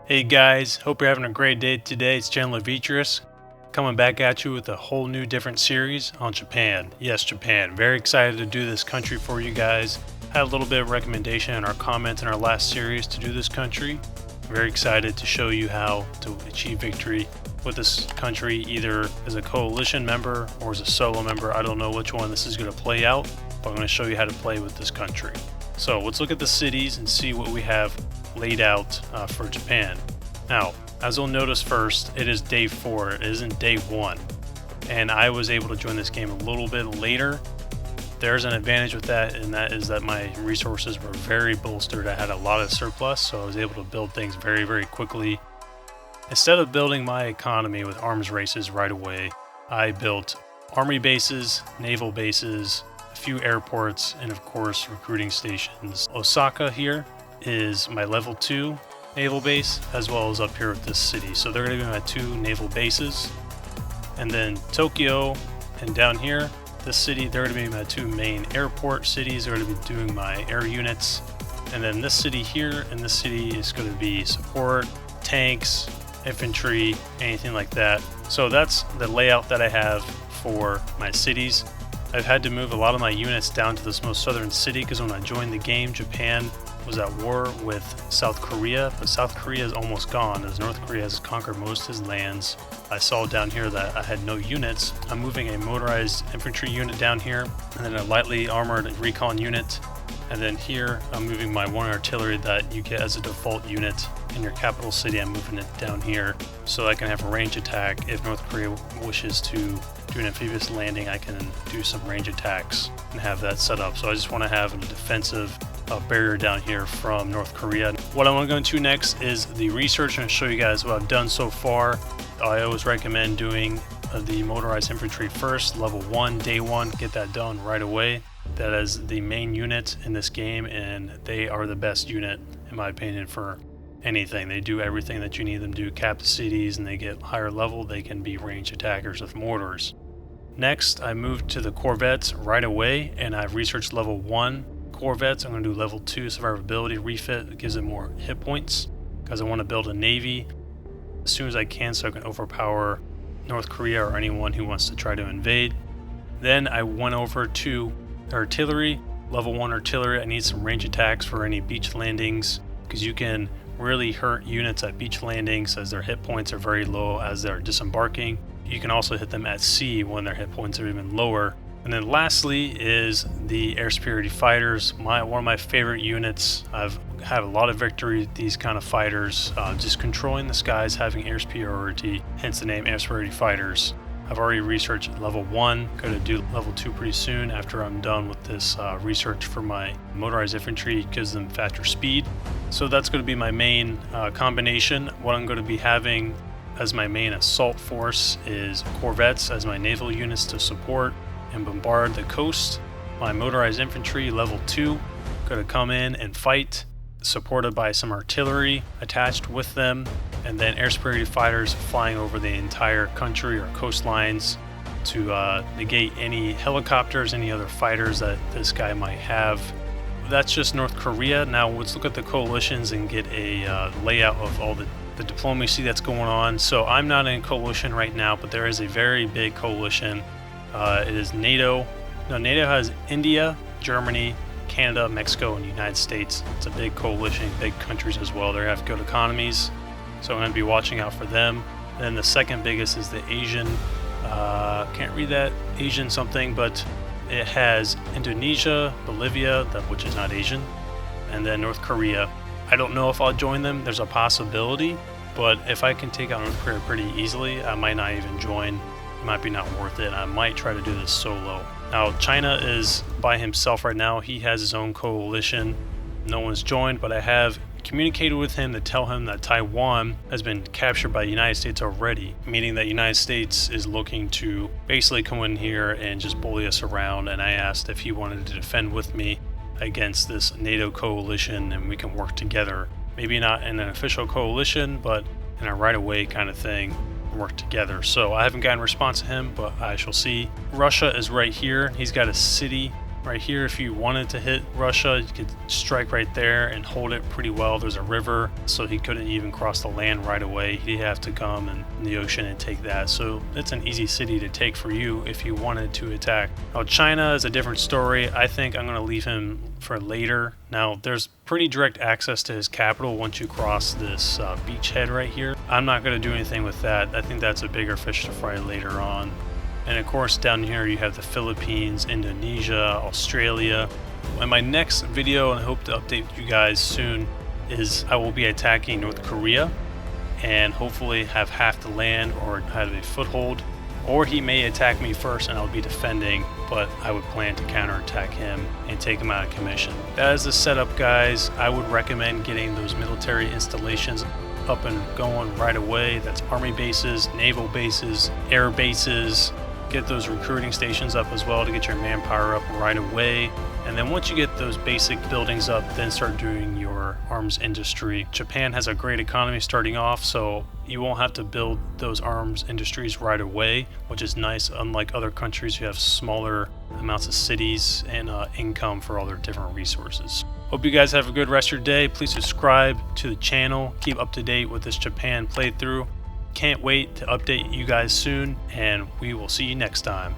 Hey guys, hope you're having a great day today. It's WW3 coming back at you with a whole new different series on Japan. Yes, Japan. Very excited to do this country for you guys. Had a little bit of recommendation in our comments in our last series to do this country. Very excited to show you how to achieve victory with this country, either as a coalition member or as a solo member. I don't know which one this is going to play out, but I'm going to show you how to play with this country. So let's look at the cities and see what we have laid out for Japan. Now, as you'll notice first, it is day 4. It isn't day 1. And I was able to join this game a little bit later. There's an advantage with that, and that is that my resources were very bolstered. I had a lot of surplus, so I was able to build things very, very quickly. Instead of building my economy with arms races right away, I built army bases, naval bases, a few airports, and of course recruiting stations. Osaka here is my level 2 naval base, as well as up here with this city. So they're going to be my 2 naval bases. And then Tokyo and down here, this city, they're going to be my 2 main airport cities. They're going to be doing my air units. And then this city here and this city is going to be support, tanks, infantry, anything like that. So that's the layout that I have for my cities. I've had to move a lot of my units down to this most southern city because when I joined the game, Japan was at war with South Korea, but South Korea is almost gone as North Korea has conquered most of his lands. I saw down here that I had no units. I'm moving a motorized infantry unit down here, and then a lightly armored recon unit. And then here, I'm moving my 1 artillery that you get as a default unit in your capital city. I'm moving it down here so I can have a range attack. If North Korea wishes to do an amphibious landing, I can do some range attacks and have that set up. So I just want to have a defensive barrier down here from North Korea. What I want to go into next is the research and show you guys what I've done so far. I always recommend doing the motorized infantry first, level 1, day 1, get that done right away. That is the main unit in this game, and they are the best unit in my opinion for anything. They do everything that you need them to do, cap the cities, and they get higher level. They can be range attackers with mortars. Next, I moved to the corvettes right away, and I've researched level 1 corvettes. I'm going to do level 2 survivability refit. It gives it more hit points because I want to build a navy as soon as I can so I can overpower North Korea or anyone who wants to try to invade. Then I went over to artillery, level 1 artillery. I need some range attacks for any beach landings because you can really hurt units at beach landings as their hit points are very low as they're disembarking. You can also hit them at sea when their hit points are even lower. And then lastly is the air superiority fighters. One of my favorite units. I've had a lot of victory with these kind of fighters, just controlling the skies, having air superiority, hence the name air superiority fighters. I've already researched level 1, going to do level 2 pretty soon after I'm done with this research for my motorized infantry. It gives them faster speed. So that's going to be my main combination. What I'm going to be having as my main assault force is corvettes as my naval units to support and bombard the coast. My motorized infantry, level 2, going to come in and fight, supported by some artillery attached with them, and then air superiority fighters flying over the entire country or coastlines to negate any helicopters, any other fighters that this guy might have. That's just North Korea. Now let's look at the coalitions and get a layout of all the diplomacy that's going on. So I'm not in coalition right now, but there is a very big coalition. It is NATO. Now NATO has India, Germany, Canada, Mexico, and the United States. It's a big coalition, big countries as well. They have good economies, so I'm going to be watching out for them. Then the second biggest is the Asian, can't read that, Asian something, but it has Indonesia, Bolivia, which is not Asian, and then North Korea. I don't know if I'll join them. There's a possibility, but if I can take out North Korea pretty easily, I might not even join. It might be not worth it. I might try to do this solo. Now, China is by himself right now. He has his own coalition. No one's joined, but I have communicated with him to tell him that Taiwan has been captured by the United States already, meaning that the United States is looking to basically come in here and just bully us around. And I asked if he wanted to defend with me against this NATO coalition, and we can work together. Maybe not in an official coalition, but in a right-of-way kind of thing, work together. So I haven't gotten a response to him, but I shall see. Russia is right here. He's got a city right here. If you wanted to hit Russia, you could strike right there and hold it pretty well. There's a river, so he couldn't even cross the land right away. He'd have to come in the ocean and take that. So it's an easy city to take for you if you wanted to attack. Now China is a different story. I think I'm going to leave him for later. Now there's pretty direct access to his capital once you cross this beachhead right here. I'm not going to do anything with that. I think that's a bigger fish to fry later on. And of course down here you have the Philippines, Indonesia, Australia. In my next video, and I hope to update you guys soon, is I will be attacking North Korea and hopefully have half the land or have a foothold. Or he may attack me first and I'll be defending, but I would plan to counterattack him and take him out of commission. That is the setup, guys. I would recommend getting those military installations up and going right away. That's army bases, naval bases, air bases. Get those recruiting stations up as well to get your manpower up right away. And then once you get those basic buildings up, then start doing your arms industry. Japan has a great economy starting off, so you won't have to build those arms industries right away, which is nice. Unlike other countries who have smaller amounts of cities and income for all their different resources. Hope you guys have a good rest of your day. Please subscribe to the channel. Keep up to date with this Japan playthrough. Can't wait to update you guys soon, and we will see you next time.